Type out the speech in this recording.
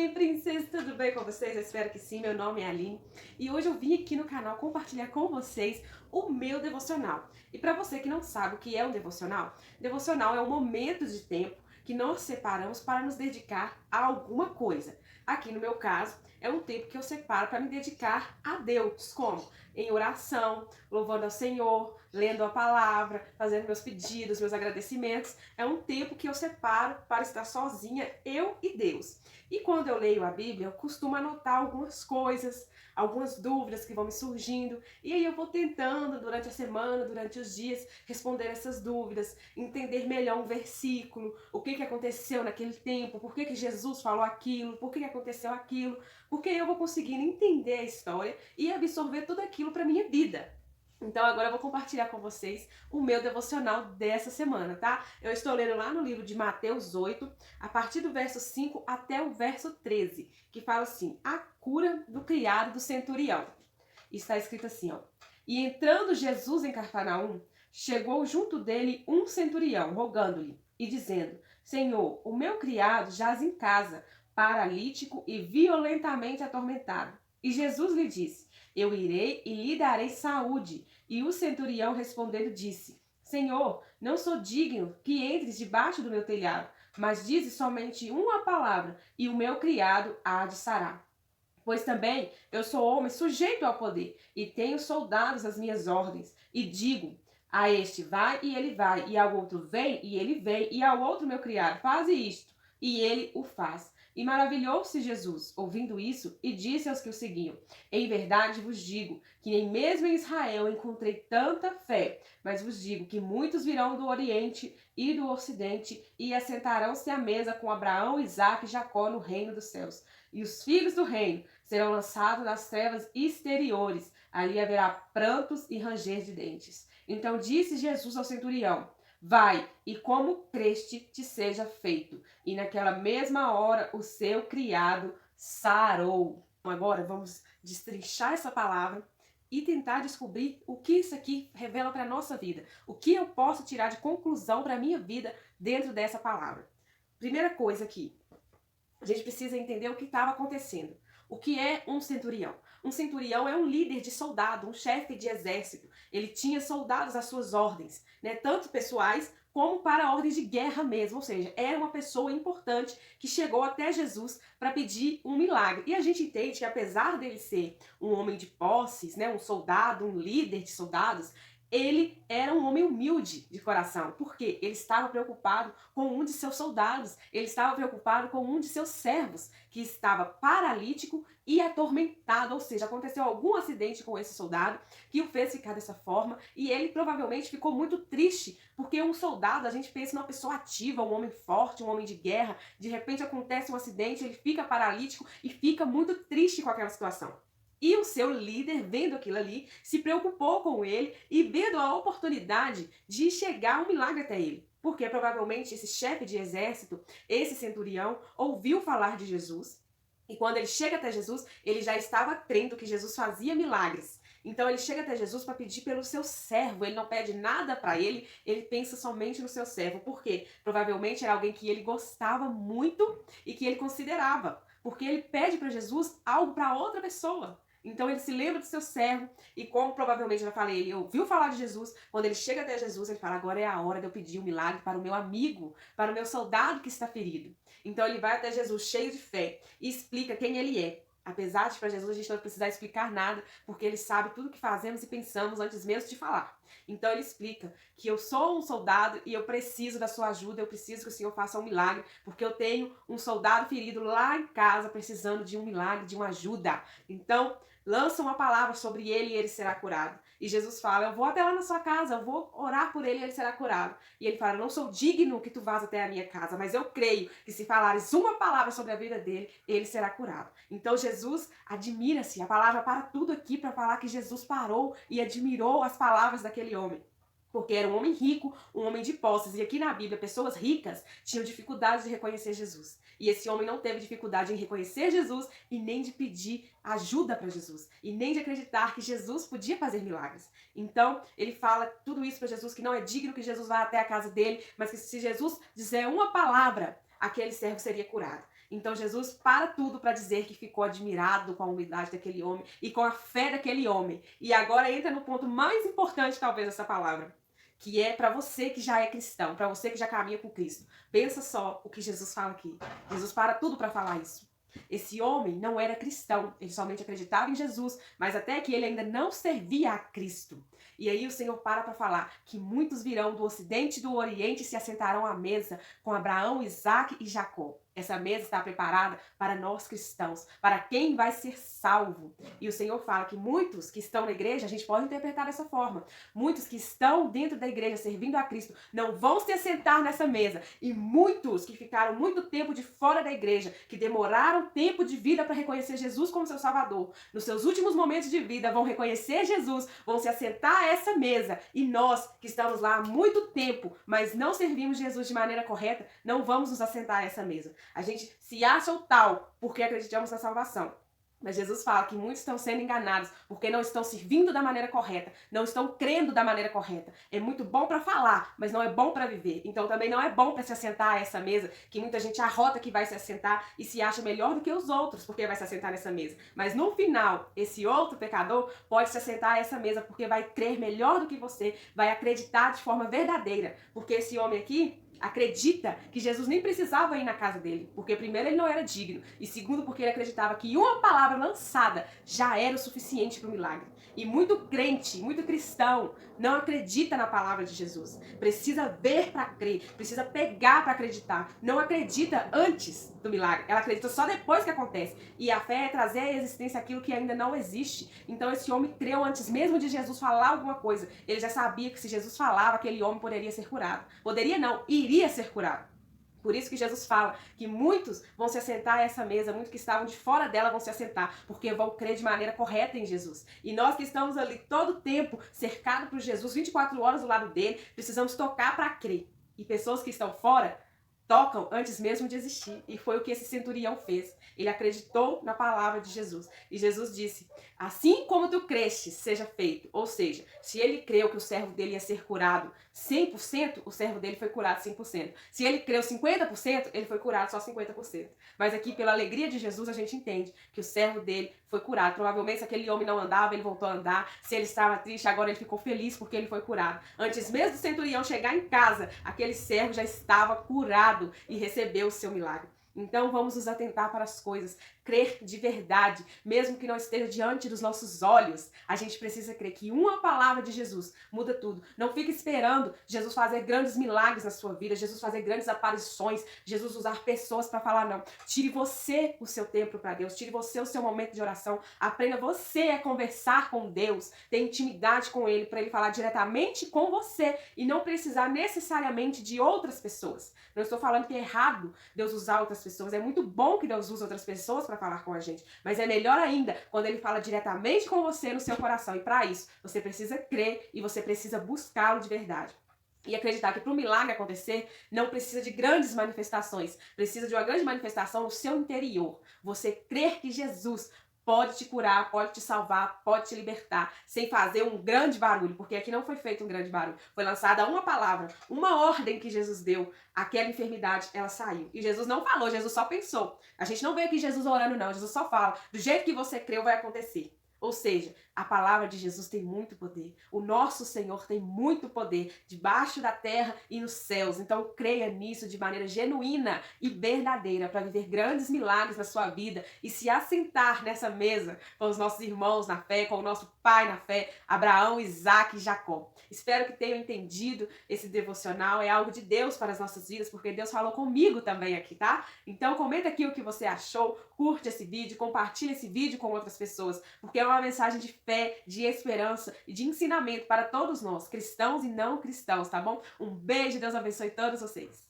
Oi, princesa, tudo bem com vocês? Eu espero que sim, meu nome é Aline e hoje eu vim aqui no canal compartilhar com vocês o meu devocional. E para você que não sabe o que é um devocional, devocional é um momento de tempo que nós separamos para nos dedicar a alguma coisa. Aqui no meu caso, é um tempo que eu separo para me dedicar a Deus, como? Em oração, louvando ao Senhor, lendo a palavra, fazendo meus pedidos, meus agradecimentos. É um tempo que eu separo para estar sozinha, eu e Deus. E quando eu leio a Bíblia, eu costumo anotar algumas coisas, algumas dúvidas que vão me surgindo, e aí eu vou tentando durante a semana, durante os dias, responder essas dúvidas, entender melhor um versículo, o que aconteceu naquele tempo, por que Jesus falou aquilo, por que aconteceu aquilo, porque eu vou conseguindo entender a história e absorver tudo aquilo para minha vida. Então agora eu vou compartilhar com vocês o meu devocional dessa semana, tá? Eu estou lendo lá no livro de Mateus 8, a partir do verso 5 até o verso 13, que fala assim: a cura do criado do centurião. E está escrito assim, ó: e entrando Jesus em Cafarnaum, chegou junto dele um centurião, rogando-lhe e dizendo: Senhor, o meu criado jaz em casa, paralítico e violentamente atormentado. E Jesus lhe disse: eu irei e lhe darei saúde. E o centurião respondendo disse: Senhor, não sou digno que entres debaixo do meu telhado, mas dize somente uma palavra, e o meu criado há de sarar. Pois também eu sou homem sujeito ao poder, e tenho soldados às minhas ordens, e digo: a este vai e ele vai, e ao outro vem e ele vem, e ao outro meu criado, faze isto, e ele o faz. E maravilhou-se Jesus, ouvindo isso, e disse aos que o seguiam: em verdade vos digo, que nem mesmo em Israel encontrei tanta fé, mas vos digo que muitos virão do Oriente e do Ocidente, e assentarão-se à mesa com Abraão, Isaque e Jacó no reino dos céus. E os filhos do reino serão lançados nas trevas exteriores. Ali haverá prantos e ranger de dentes. Então disse Jesus ao centurião: vai, e como creste te seja feito. E naquela mesma hora o seu criado sarou. Agora vamos destrinchar essa palavra e tentar descobrir o que isso aqui revela para a nossa vida. O que eu posso tirar de conclusão para a minha vida dentro dessa palavra. Primeira coisa aqui, a gente precisa entender o que estava acontecendo. O que é um centurião? Um centurião é um líder de soldado, um chefe de exército. Ele tinha soldados às suas ordens, né? Tanto pessoais como para ordens de guerra mesmo. Ou seja, era uma pessoa importante que chegou até Jesus para pedir um milagre. E a gente entende que apesar dele ser um homem de posses, né? Um soldado, um líder de soldados, ele era um homem humilde de coração, porque ele estava preocupado com um de seus soldados, ele estava preocupado com um de seus servos, que estava paralítico e atormentado, ou seja, aconteceu algum acidente com esse soldado que o fez ficar dessa forma, e ele provavelmente ficou muito triste, porque um soldado, a gente pensa numa pessoa ativa, um homem forte, um homem de guerra, de repente acontece um acidente, ele fica paralítico e fica muito triste com aquela situação. E o seu líder, vendo aquilo ali, se preocupou com ele e vendo a oportunidade de chegar um milagre até ele. Porque provavelmente esse chefe de exército, esse centurião, ouviu falar de Jesus. E quando ele chega até Jesus, ele já estava crendo que Jesus fazia milagres. Então ele chega até Jesus para pedir pelo seu servo. Ele não pede nada para ele, ele pensa somente no seu servo. Por quê? Provavelmente era alguém que ele gostava muito e que ele considerava. Porque ele pede para Jesus algo para outra pessoa. Então ele se lembra do seu servo e, como provavelmente eu já falei, ele ouviu falar de Jesus. Quando ele chega até Jesus, ele fala: agora é a hora de eu pedir um milagre para o meu amigo, para o meu soldado que está ferido. Então ele vai até Jesus cheio de fé e explica quem ele é. Apesar de para Jesus a gente não precisar explicar nada, porque ele sabe tudo que fazemos e pensamos antes mesmo de falar. Então ele explica que eu sou um soldado e eu preciso da sua ajuda, eu preciso que o Senhor faça um milagre, porque eu tenho um soldado ferido lá em casa precisando de um milagre, de uma ajuda. Então lança uma palavra sobre ele e ele será curado. E Jesus fala: eu vou até lá na sua casa, eu vou orar por ele e ele será curado. E ele fala: não sou digno que tu vás até a minha casa, mas eu creio que se falares uma palavra sobre a vida dele, ele será curado. Então Jesus admira-se, a palavra para tudo aqui para falar que Jesus parou e admirou as palavras daquele homem. Porque era um homem rico, um homem de posses. E aqui na Bíblia, pessoas ricas tinham dificuldade de reconhecer Jesus. E esse homem não teve dificuldade em reconhecer Jesus e nem de pedir ajuda para Jesus. E nem de acreditar que Jesus podia fazer milagres. Então, ele fala tudo isso para Jesus, que não é digno que Jesus vá até a casa dele, mas que se Jesus disser uma palavra, aquele servo seria curado. Então Jesus para tudo para dizer que ficou admirado com a humildade daquele homem e com a fé daquele homem. E agora entra no ponto mais importante, talvez, dessa palavra, que é para você que já é cristão, para você que já caminha com Cristo. Pensa só o que Jesus fala aqui. Jesus para tudo para falar isso. Esse homem não era cristão, ele somente acreditava em Jesus, mas até que ele ainda não servia a Cristo. E aí o Senhor para falar que muitos virão do ocidente e do oriente e se assentarão à mesa com Abraão, Isaque e Jacó. Essa mesa está preparada para nós cristãos, para quem vai ser salvo. E o Senhor fala que muitos que estão na igreja, a gente pode interpretar dessa forma, muitos que estão dentro da igreja servindo a Cristo não vão se assentar nessa mesa. E muitos que ficaram muito tempo de fora da igreja, que demoraram tempo de vida para reconhecer Jesus como seu Salvador, nos seus últimos momentos de vida vão reconhecer Jesus, vão se assentar a essa mesa. E nós que estamos lá há muito tempo, mas não servimos Jesus de maneira correta, não vamos nos assentar a essa mesa. A gente se acha o tal porque acreditamos na salvação. Mas Jesus fala que muitos estão sendo enganados porque não estão servindo da maneira correta, não estão crendo da maneira correta. É muito bom para falar, mas não é bom para viver. Então também não é bom para se assentar a essa mesa, que muita gente arrota que vai se assentar e se acha melhor do que os outros porque vai se assentar nessa mesa. Mas no final, esse outro pecador pode se assentar a essa mesa porque vai crer melhor do que você, vai acreditar de forma verdadeira. Porque esse homem aqui acredita que Jesus nem precisava ir na casa dele, porque primeiro ele não era digno, e segundo porque ele acreditava que uma palavra lançada já era o suficiente para o milagre. E muito crente, muito cristão não acredita na palavra de Jesus. Precisa ver para crer, precisa pegar para acreditar. Não acredita antes do milagre, ela acredita só depois que acontece. E a fé é trazer à existência aquilo que ainda não existe. Então esse homem creu antes mesmo de Jesus falar alguma coisa. Ele já sabia que se Jesus falava, aquele homem poderia ser curado. Poderia não, iria ser curado. Por isso que Jesus fala que muitos vão se assentar a essa mesa, muitos que estavam de fora dela vão se assentar, porque vão crer de maneira correta em Jesus. E nós que estamos ali todo o tempo, cercados por Jesus, 24 horas do lado dele, precisamos tocar para crer. E pessoas que estão fora tocam antes mesmo de existir. E foi o que esse centurião fez. Ele acreditou na palavra de Jesus. E Jesus disse, assim como tu creste, seja feito. Ou seja, se ele creu que o servo dele ia ser curado 100%, o servo dele foi curado 100%. Se ele creu 50%, ele foi curado só 50%. Mas aqui, pela alegria de Jesus, a gente entende que o servo dele foi curado. Provavelmente, se aquele homem não andava, ele voltou a andar. Se ele estava triste, agora ele ficou feliz porque ele foi curado. Antes mesmo do centurião chegar em casa, aquele servo já estava curado e recebeu o seu milagre. Então vamos nos atentar para as coisas, crer de verdade, mesmo que não esteja diante dos nossos olhos. A gente precisa crer que uma palavra de Jesus muda tudo. Não fique esperando Jesus fazer grandes milagres na sua vida, Jesus fazer grandes aparições, Jesus usar pessoas para falar não. Tire você o seu tempo para Deus, tire você o seu momento de oração, aprenda você a conversar com Deus, ter intimidade com Ele, para Ele falar diretamente com você e não precisar necessariamente de outras pessoas. Não estou falando que é errado Deus usar outras pessoas, é muito bom que Deus use outras pessoas para falar com a gente, mas é melhor ainda quando Ele fala diretamente com você no seu coração, e para isso você precisa crer e você precisa buscá-lo de verdade. E acreditar que para o milagre acontecer, não precisa de grandes manifestações, precisa de uma grande manifestação no seu interior. Você crer que Jesus pode te curar, pode te salvar, pode te libertar, sem fazer um grande barulho, porque aqui não foi feito um grande barulho. Foi lançada uma palavra, uma ordem que Jesus deu, aquela enfermidade, ela saiu. E Jesus não falou, Jesus só pensou. A gente não vê aqui Jesus orando, não. Jesus só fala, do jeito que você creu vai acontecer. Ou seja, a palavra de Jesus tem muito poder. O nosso Senhor tem muito poder debaixo da terra e nos céus. Então creia nisso de maneira genuína e verdadeira para viver grandes milagres na sua vida e se assentar nessa mesa com os nossos irmãos na fé, com o nosso pai na fé, Abraão, Isaque e Jacó. Espero que tenham entendido esse devocional. É algo de Deus para as nossas vidas, porque Deus falou comigo também aqui, tá? Então comenta aqui o que você achou, curte esse vídeo, compartilha esse vídeo com outras pessoas, porque é uma mensagem de fé, de esperança e de ensinamento para todos nós, cristãos e não cristãos, tá bom? Um beijo, Deus abençoe todos vocês.